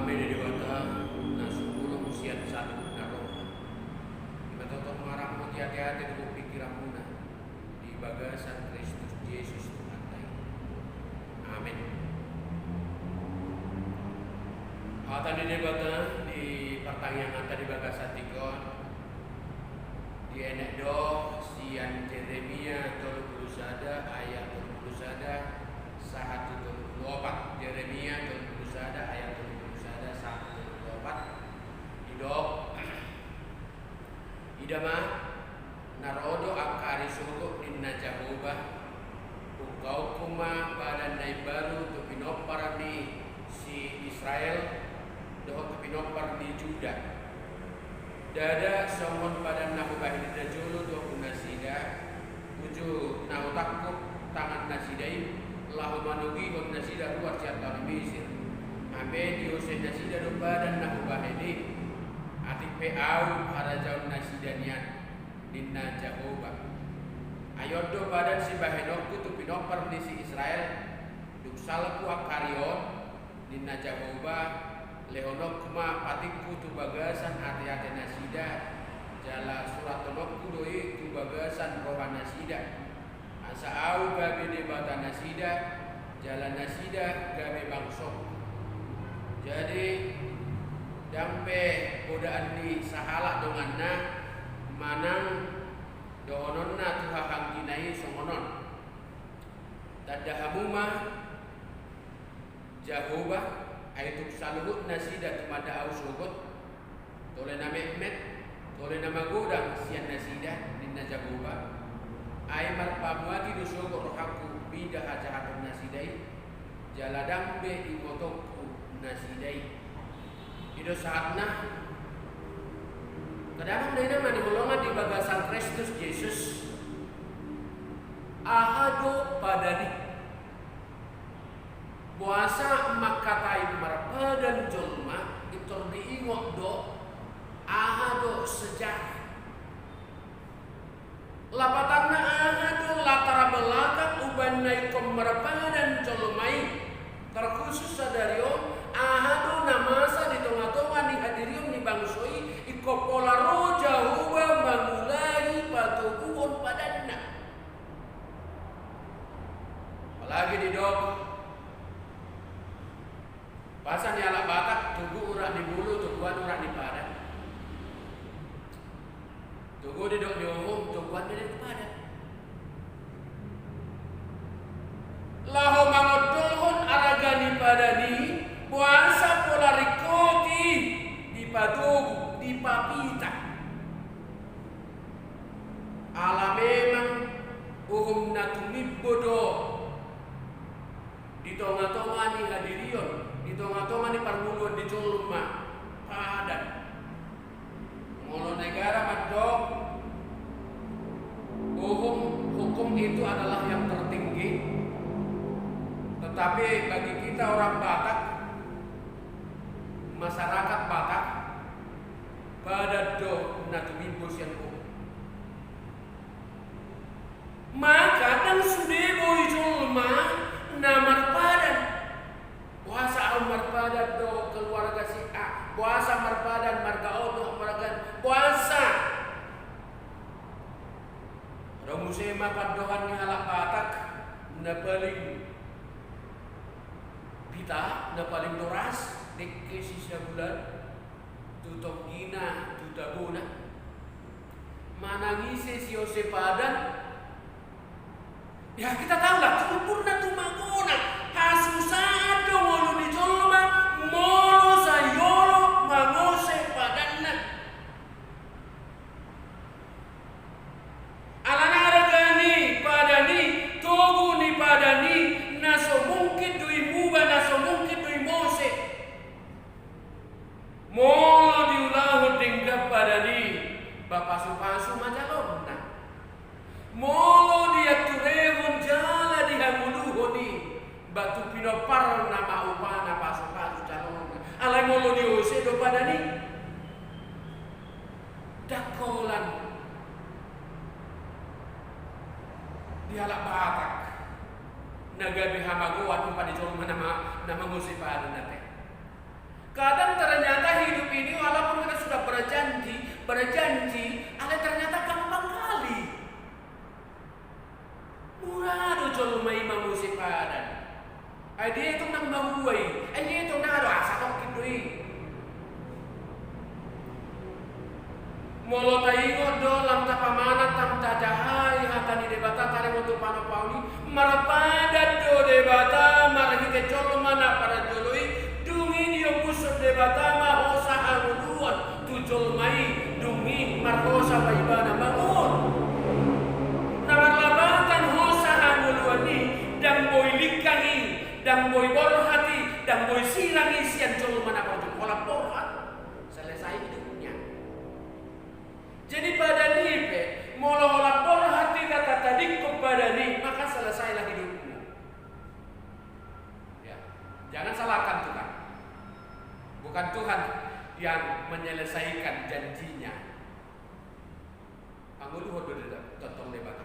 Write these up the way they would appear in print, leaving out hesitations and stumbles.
Bede dewata nasunggulo musian satu naroha. Matoto maramu hati-hati dengan pikiranmu di bagasan Kristus Yesus Tuhan kita. Amin. Tadi debata di pertanyaan tadi bagasan tikon di enek do sian Yeremia 30 ayat 30 sahatu 34 Yeremia 30 ayat 30 sahatu 34 idok idama narodo akari suruh ninna Jehovah ukau kuma badan nai baru tu pinopar di si Israel doh tu pinopar di Juda dada somon badan nahu bahid dajulu doh nasida uju nahu takut tangan nasidai lahu manugi hon nasida luar siapa Mesir ambe di Hussein nasida do badan nahu bahidi atik peau harajaun nasida niat dinna Jehovah ayodo badan si bahenokku tu pinopar di si Israel duk salku akarion dinna Jehovah lehonok kuma patikku tu bagasan hati-hati nasida jala surat tonokku doi tu bagasan rohan nasida asa au gabe debata nasida jalan nasida gabe bangsok. Jadi dampe godaan di sahala donganna manang dohononna tuha hangginai songonon tadahamuma Jehovah aitu saluhut nasida tumada au sugut tole na Mehmet tole na magodang sian nasida dinna Jehovah ai marpamuati dosogo rohaku bidah hajahatun nasidai jaladambe imotokku nasidai ido saatna kadang dina mani golongan di bagasan Kristus Yesus ahado padani puasa makatai marpadan jolma itor diingok do ahado sejarah lapatanna ahadu latara belakang uban naik komarapadan colomai terkhusus sadario ahadu namasa di tonga-tonga di hadirium di bangsoi ikopola roja huba mangulai patubuhon padanna apalagi di dok pasan yala batak tugu urak di bulu tuguan urak di padan tugu di dok di umum tuguan di padan laho mangodolhon aragani padani puasa polarikoti di padugu di papita ala memang uhum natumibodo di tonga-tonga ni hadirion di tonga-tonga ni parmuluan di colma padan ngolo negara madok hukum itu adalah yang tertinggi. Tetapi bagi kita orang Batak, masyarakat Batak, pada do natubibus yang maka dan sudebo ijulma namar padan puasa amar padan do keluarga si A puasa marpadan marga odo marga puasa romusema padohan ni halak Batak na paling kita na paling doras dekke sisa bulan tutok gina tutabuna manangise si Yose padan ya kita tahu lah tumpurna tumagona hasusado molo di jolma molo sayolo mangose padanna alana aragani padani togu ni padani naso mungkin dui muba naso mungkin dui mose molo diulahu tingkap padani bapasu-pasu majalonna molo dia turehon jala di hamuluhoni batu pinopar nama upana pasu-pasu calon alai molo di ose do padani dakolan di halak Batak nagabi hamagoan pada colma nama musipadan nate Kadang ternyata hidup ini walaupun kita sudah berjanji, ale ternyata gampang kali. Murah do jol mai mamusi padan. Dia itu nang mahuai, dia itu nang ada asa kok kidui. Molo taingo do lam tapamana tam tajahai hatani debata tare untuk panopauni marapada do debata maragi ke jol mana para joloi dungi dio pusut debata ma hosa aruduan tu jol mai dungi marhosa baibana bangun namarlabatan hosa anguluan ni dan boy likangi dan boy borhati dan boy silangi sian jol mana para jol borhat selesai hidupnya. Jadi pada nipe molo lapor hati kata tadi kepada ni maka selesailah hidupmu. Ya, jangan salahkan Tuhan. Bukan Tuhan yang menyelesaikan janjinya. Angulu hodo totong debata.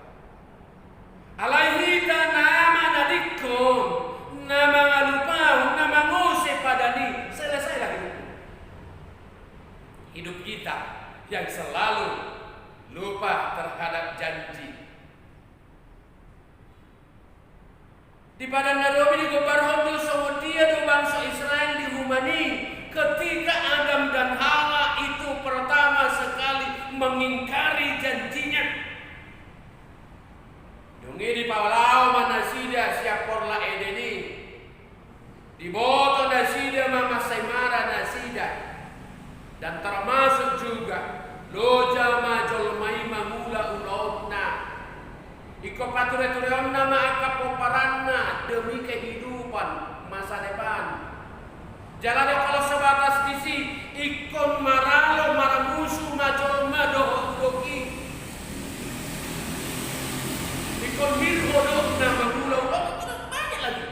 Alaihi nama nadikum nama ngalupau nama ngose pada ni selesailah hidupmu. Hidup kita yang selalu lupa terhadap janji. Di padang Narobi di Gobarhondo Sawadia do bangsa Israel dihumani ketika Adam dan Hawa itu pertama sekali mengingkari janjinya. Dungi di Paulau manasida siap porla edeni. Di boto nasida mama saimara nasida. Dan termasuk juga loja majol mai mamula ulotna iko pature-tureonna maka poparanna demi kehidupan masa depan. Jalan kalau sebatas disi ikon maralo maramusu majol madoh doki ikon mirhodokna mamula ulotna banyak lagi.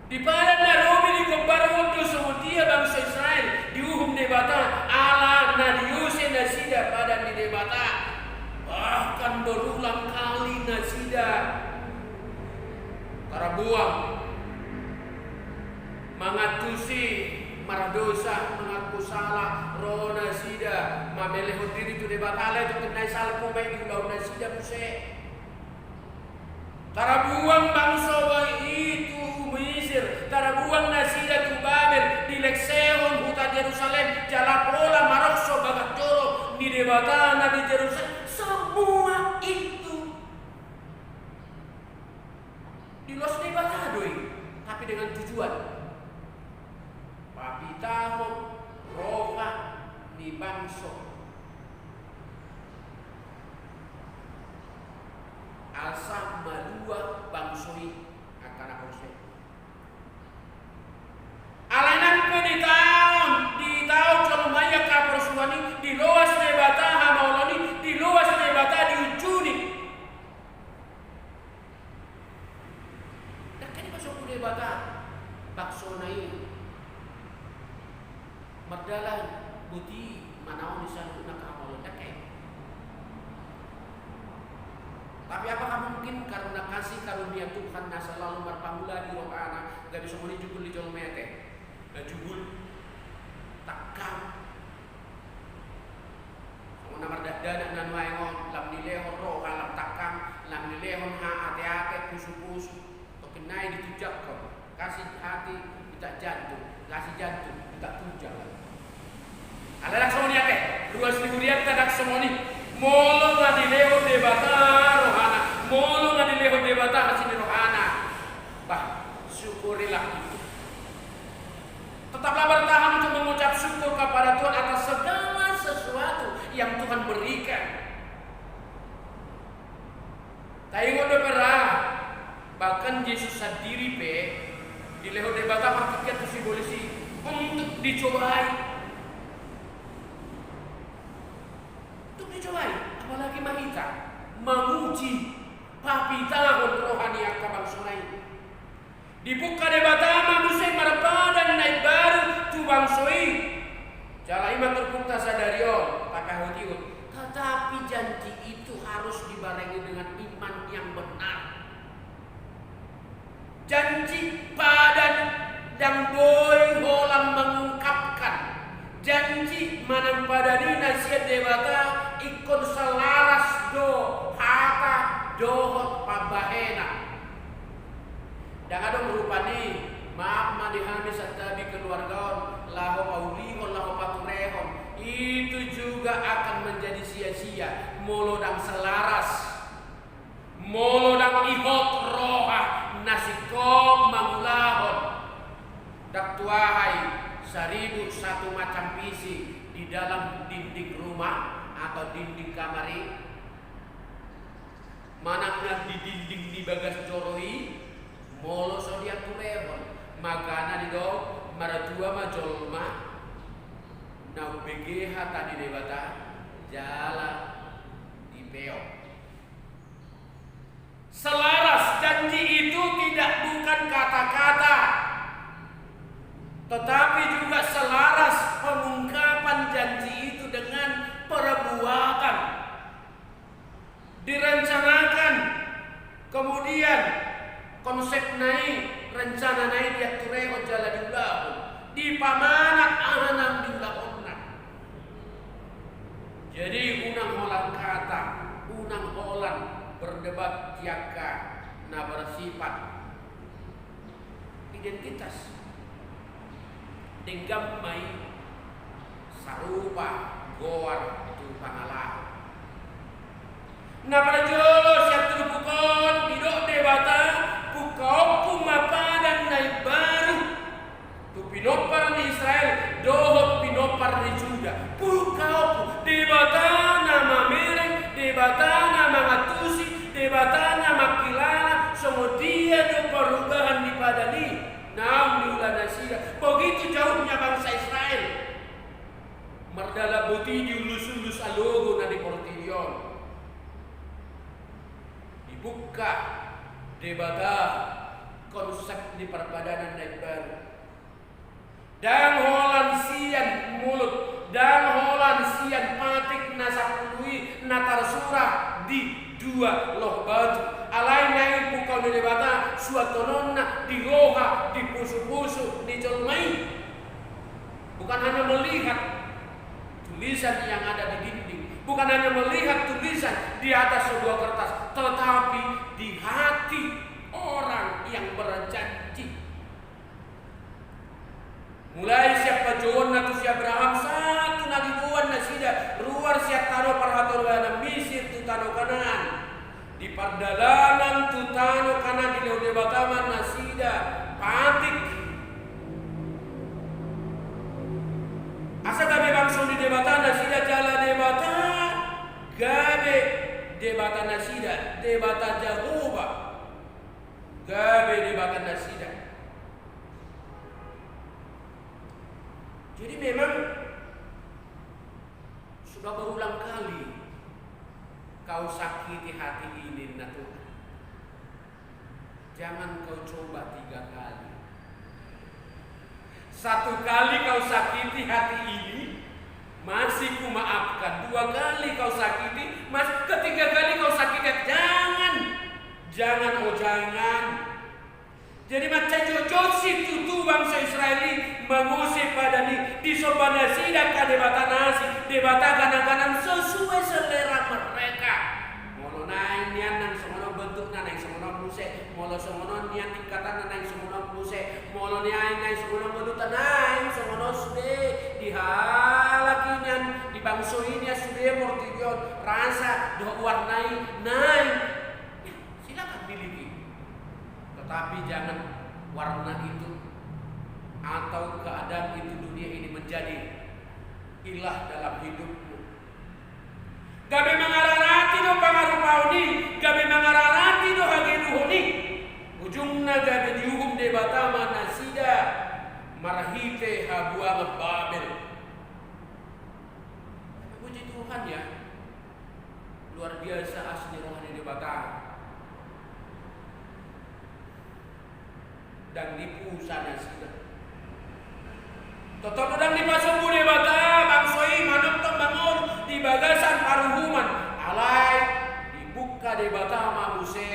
Di padang Narobi di Gobarhondo Sawadia bangsa Israel diuhum debata ala nadiuse nasida pada di debata bahkan berulang kali nasida karabuang mangatusi maradosa mengaku salah roh nasida mameleho diri tu debata ala itu kenai salah komai di ulau nasida muse karabuang bangsa itu Mesir, tarabuang nasida tu Babel, di Leksehon huta Jerusalem, jalapola marokso bagat joro, di debatana di Jerusalem, semua itu di los debatadoi, tapi dengan tujuan papitahon roha di bangso asa malua bangsoi akan akose. Alanan ko di tahun Jolmaya kapersuani di luas debata hamaulani di luas debata di ujuni. Dan kini masuk ke debata baksonai merdalan buti manaon disalu nak hamaulani dake. Tapi apakah mungkin karena kasih karunia Tuhan selalu berpangula di roh anak gak bisa menjubul di Jolmaya teh? Jubul takkan sama namar dana nan waengon lam nilehon roh lam takkan lam nilehon ha ate-ate kusu-kusu tokenai ditujak kau kasih hati kita jantung kasih jantung kita tujak adalah semuanya teh 2.000 riat kadak semoni molo ngadilehon debata rohana molo ngadilehon debata hasil rohana bah syukurilah. Tetaplah bertahan untuk mengucap syukur kepada Tuhan atas segala sesuatu yang Tuhan berikan. Taingo do perah bahkan Yesus sendiri di leho debata perkekian tu simbolisi untuk dicobai. Untuk dicobai, apalagi mahita menguji papitahon rohani yang kabangsunai. Dibuka debata manusia marapadan naik baru tu bangsoi. Jala iman terpunta sadario pakahotiun. Tetapi janji itu harus dibarengi dengan iman yang benar. Janji padan dan boy holang mengungkapkan janji manang badani nasihat dewata ikon selaras do hata dohot pabahena. Dan ada merupani maaf madihami satabi keluargaon laho paulihon laho paturehon itu juga akan menjadi sia-sia molodang selaras molodang ihot roha nasikop mangulahon dak tuahai 1001 macam visi di dalam dinding rumah atau dinding kamari manakna di dinding di bagas joroi molo sodia turehon magana di do maratua majolma na BGH tadi debata jalan di peo. Selaras janji itu tidak bukan kata-kata, tetapi juga selaras pengungkapan janji itu dengan perbuatan. Direncanakan, kemudian konsep naik, rencana naik dia tureo jala diulah, di pamanat ahanam diulah. Jadi unang holang kata, unang holang berdebat tiaka, na bersifat identitas. Tinggam mai sarupa goar tu pangalah. Na pada jolo siap terpukon didok debata pukau kumapadan naik baru tu pinopar di Israel dohot pinopar di Juda pukau debata nama mereng debata nama ngatusi debata nama kilala semua dia do perubahan di padani nam diulah nasira begitu jauhnya bangsa Israel merdala buti diulus-ulus alogo na di Portillion dibuka debata konsep di perbadanan naik baru dan holan sian mulut dan holan sian patik nasapului natar surah di dua loh baju alainya ibu kau di debata suatononna di loha di pusu-pusu di jolmai bukan hanya melihat tulisan yang ada di dinding bukan hanya melihat tulisan di atas sebuah kertas tetapi di hati orang yang berjanji. Mulai siapa John atau si Abraham satu nagibuan nasida luar siap tano parhatolana misir tu tano kanan di pardalanan tu tano kanan di leude bataman nasida patik asa gabe bangso di debata nasida jala debata gabe debata nasida debata Jehovah gabe debata nasida. Jadi memang sudah berulang kali kau sakiti hati ini Tuhan. Jangan kau coba 3 kali. 1 kali kau sakiti hati ini masih kumaafkan. 2 kali kau sakiti, ketiga kali kau sakiti. Jangan. Jadi macam jojosi tutu bangsa Israeli mengusik padani di sobana sidang ka debata nasi debata kanan-kanan sesuai selera mereka. Molo naik nian nang semono bentuk naik semono musik, molo semono nian tingkatan naik semono musik, molo nian naik semono bentuk naik semono sude dihalaki nian di bangsa ini sude Portillion rasa do warnai naik. Silakan miliki. Tetapi jangan warna itu atau keadaan itu dunia ini menjadi ilah dalam hidupmu. Gabe mangararati do pangarupauni, gabe mangararati do hagenuhuni. Ujungna gabe dihukum debata manasida marhite habuang Babel. Puji Tuhan ya. Luar biasa asli rohani debata. Dan dipu sana sini. Totoo dan di pasumbu debata bangsoi manok tong bangun di bagasan paruhuman alai dibuka debata mamuse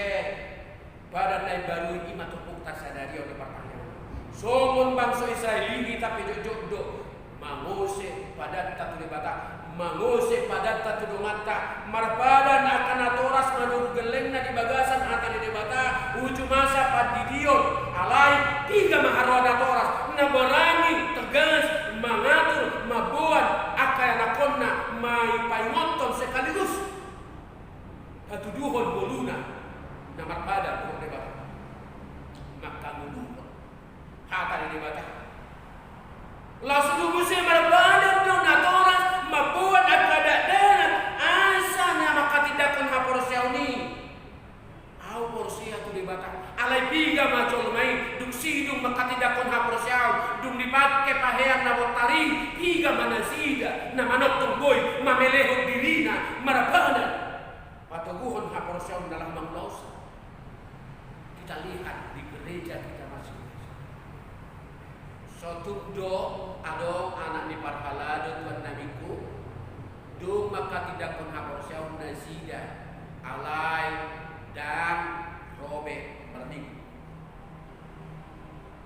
pada naik baru imat tupuk tasadari oleh pertanyaan. Somun bangsa Israel ini tapi jodoh mangose pada tatu debata mangose pada tatu dongata marpadan akan atoras manur gelengna di bagasan akan di debata uju masa padidion alai tiga maharuan atoras na berangi tegas mengatur mabuan akan anakonna mai paingoton sekaligus katuduhon boluna na marpadan di debata maka muluhon hata di debata langsung musim marpadan don atoras mabuan agadadan asa na makatindakon ha porsiaw ni au porsia tu debata alay piga macol may dung sidung makatindakon ha porsiaw dung dipake paheyang na botari piga manasida na manok tungboy mamelehon dirina marapadan patuguhon ha porsiaw na lamang lausa kita lihat di gereja kita masing-masing sotugdo ado anak ni parhalado tuan namiku dung makatindakon ha porsiaw na sida alay dan robek berning.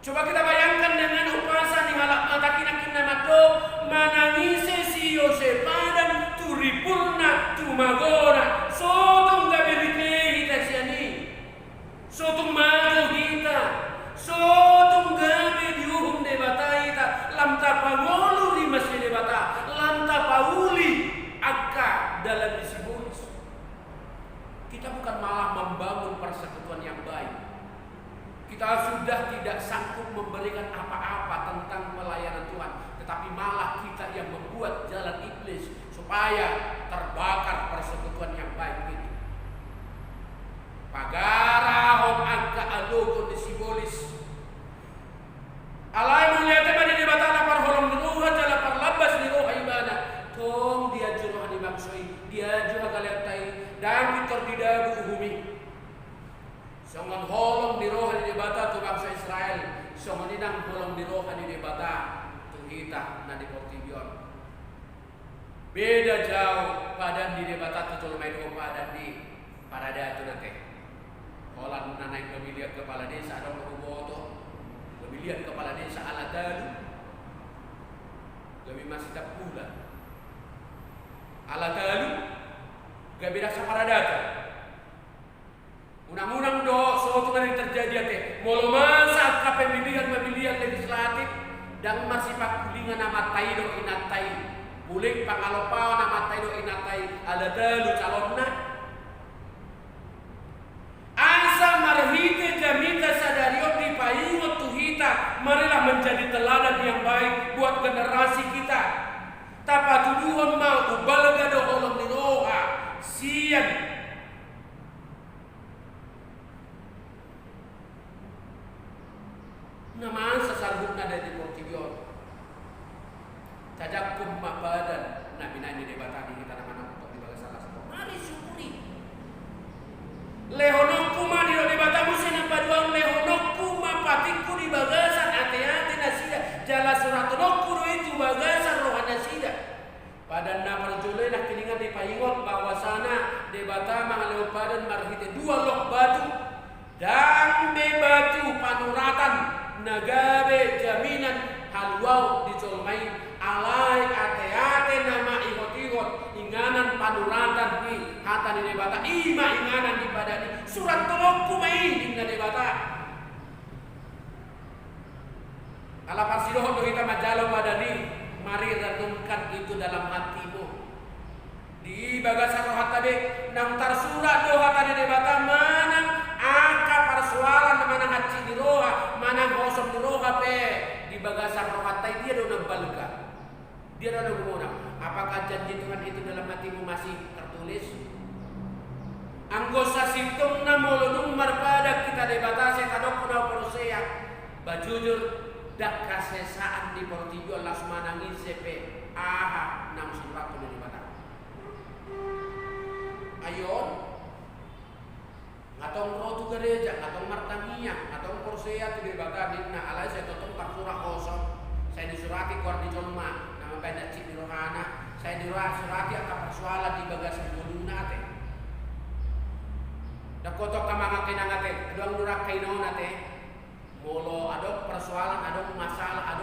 Coba kita bayangkan dengan upasan di halak mata kina-kina mato manangise si Yosef padan turipurna tumagora sotong gabelike hita siani sotong mago hita sotong gabe diuhum debata hita lamta pangolu rimas debata lamta pauli akka dalam disibulis. Kita bukan malah membangun persekutuan yang baik. Kita sudah tidak sanggup memberikan apa-apa tentang pelayanan Tuhan, tetapi malah kita yang membuat jalan iblis supaya terbakar persekutuan yang baik itu. Pagarahom angka adogo disibolis. Alai mulia tema di batala parholong diruha jala parlabas diruha ibana. Tong dia juruh dimaksoi, dia juruh galetai. Dan pitor di dagu uhumi songon holong di roh di debata tu bangsa Israel songon inang holong di roh di debata tu kita na di Portibion beda jauh padan di debata tu colmai do padan di parada tu nate holan nanai pemilihan kepala desa ada Ruboto pemilihan kepala desa Aladalu kami masih tak pula Aladalu gak beda sama data. Undang-undang do suatu yang terjadi ate. Molo masa ka pemilihan legislatif dan masih pakulingan nama taido inatai. Bulik pangalopaw nama taido inatai ada dalu calonna. Asa marhite jamita sadariot di paingot tuhita. Marilah menjadi teladan yang baik buat generasi kita. Tapa tuduhan mau ubalaga do olong niroha. Sian namaan sasarbut na dari Portibion cajakum mabadan na binani debata di kita naman untuk dibaga salah satu mari syukuri lehonok kuma di debata musin ang paduang lehonok kuma patiku di bagasan ate-ate nasida jala suratonok kuro itu bagasan rohana sida pada na perjolay na kiningan di paingot bahwa sana debata mga leopadan marhite dua lok batu dan bebatu panuratan nagabe jaminan halwau di colmai alai ate-ate nama ihot-ihot inganan panuratan di hata di debata ima inganan di badani surat tolok kumai di debata ala parsidohon do kita majalo badani mari renungkan itu dalam hatimu. Di bagasan rohat tadi nang tarsurat doa tadi debata manang angka persoalan manang haji di roha manang kosong di roha pe di bagasan rohat tadi dia do balga. Dia do ngomong apakah janji Tuhan itu dalam hatimu masih tertulis? Anggosa situng na molodung marpada kita debata se kadok kuna porosea bajujur dak kasesaan di Portibion las manangi CP aha nang surat di mata. Ayon ngatong rotu gereja ngatong martamiya ngatong porsea di bata dinna alai saya totong surah kosong saya disurati kuar di colma nama pendak cik di rohana saya disurati akan persoalan di bagasan muluna teh dak kotok kamanga kenanga teh kedua nurak kainona teh molo ada persoalan, ada masalah, ada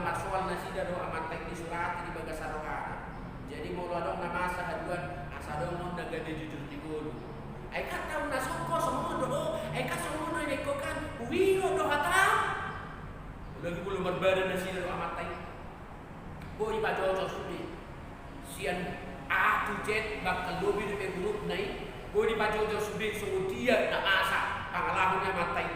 marsoal nasida do amat tek di surat di bagasa rohana. Jadi mau ladong nama sahaduan asadong mon naga de jujur di bulu. Ai kata nasoko semua do, ai ka semua no ini kan wiro do hatam. Lagi belum berbadan nasida do amat tek. Bo iba jojo sudi. Sian aku jet bakal lobi di grup nai. Bo di bajojo sudi dia na asa pangalahunnya matai.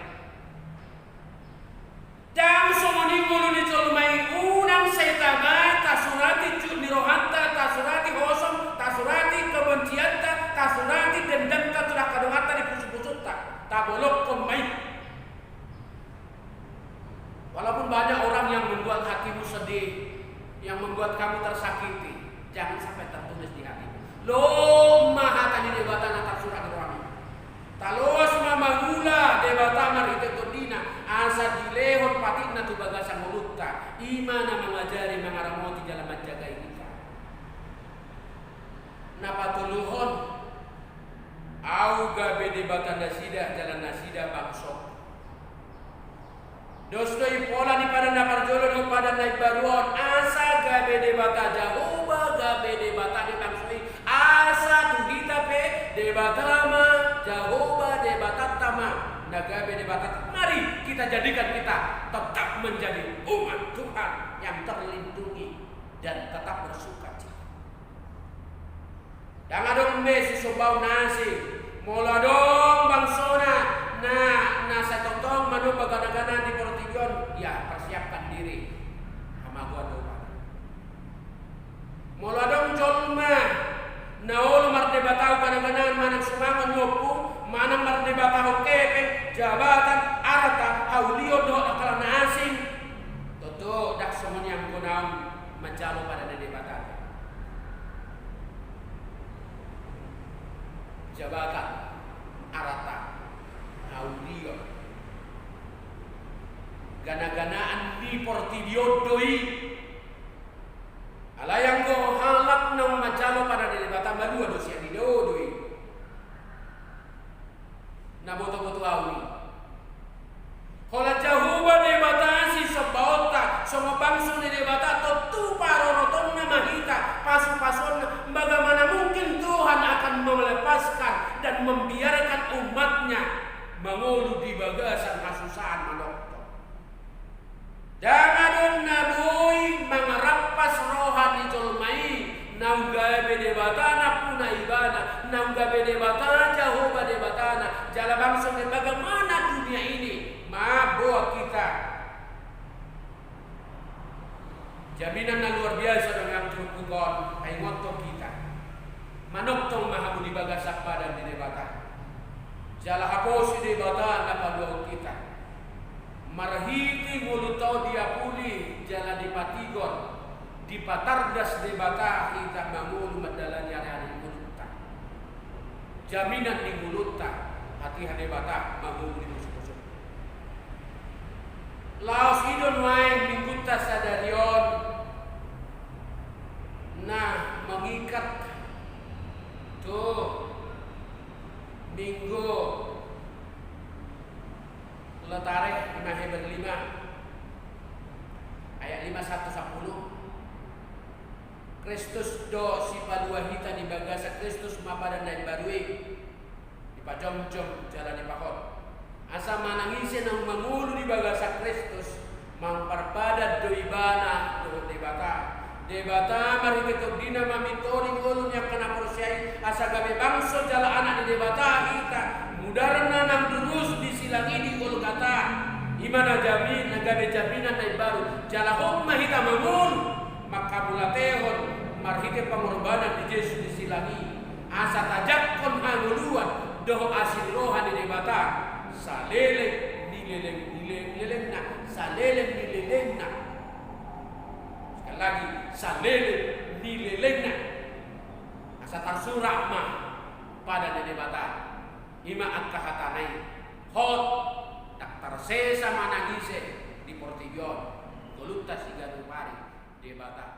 Dan semua ni bulu ni colmai unang setaba tasurati cud nirohanta tasurati hosong tasurati kebencianta tasurati dendamta tulah kadongata di pusut-pusutta tabolok komai. Walaupun banyak orang yang membuat hatimu sedih, yang membuat kamu tersakiti, jangan sampai tertulis di hatimu. Lo maha tadi debatan atas surat rohani. Talos mamangula debata marite todina asa dilehon patina tu bagasa mulutta imana mengajari mengaramoti dalam menjaga kita. Napa tuluhon au gabe debata nasida jalan nasida bangsok. Dostoi pola ni pada napar jolo no pada naik baruan asa gabe debata jahoba gabe debata di bangsoi asa tuhita pe debata ma jahoba debata tama nagabe debata. Mari kita jadikan kita tetap menjadi umat Tuhan yang terlindungi dan tetap bersuka cita. Jangan dong besi sobau nasi moladong bangsona na saya totong manu bagana-gana di Portigon ya persiapkan diri sama gua doa. Moladong jolma naol mardebatau kadang-kadang manang sumangan nyopu manang mardebatau kepe jabatan arata aulio do akalana asing toto dak semuanya yang gunam mencalo pada debatan jabatan arata aulio gana-ganaan di Portidio doi ala yang go halak nang macalo pada debatan baru dosia di doi na boto-boto auli hola jahuba debatasi sebauta sama bangsa ni debata tu paroroton na mahita pasu-pasun bagaimana mungkin Tuhan akan melepaskan dan membiarkan umatnya mengulu di bagasan kasusahan manokto. Jangan nabui mengerapas rohani colmai naugabe debatana puna ibana naugabe debatana jahoba debatana jala bangsa ni bagaimana dunia ini mabok kita jaminan na luar biasa dengan cukugon ay ngoto kita manoktong mahamu di bagasak badan di debata jala hapos di debata na paduaw kita marhiti mulutau dia puli jala di patigon di patardas debata kita mangulu madalanya hari mulutta jaminan di mulutta hati debata mangulu di musuh-musuh laos idon wae mingguta sadarion nah mengikat tuh minggu letarek Hebrew 5 ayat 51-10 Kristus do si padua hita di bagasa Kristus mapada naik barui di pajom-jom jalan di pakot asa manangisi nang mangulu di bagasa Kristus mangparpada doibana do debata mari ketok dina mamitori ngulun yang kena persiai asa gabe bangso jala anak di debata kita mudarna nang durus disilangi di ulu kata imana jamin nagabe jaminan naik baru jala hokma hita mangul maka mulatehon marhike pengorbanan di Yesus disilangi asa tajakkon hanguluan doh asil rohan di debata saleleng nileleng saleleng sekali lagi saleleng nileleng asa tarsurah mah pada debata ima angkahatanai hot tak tersesa managise di Portigon golutta siga rupari debata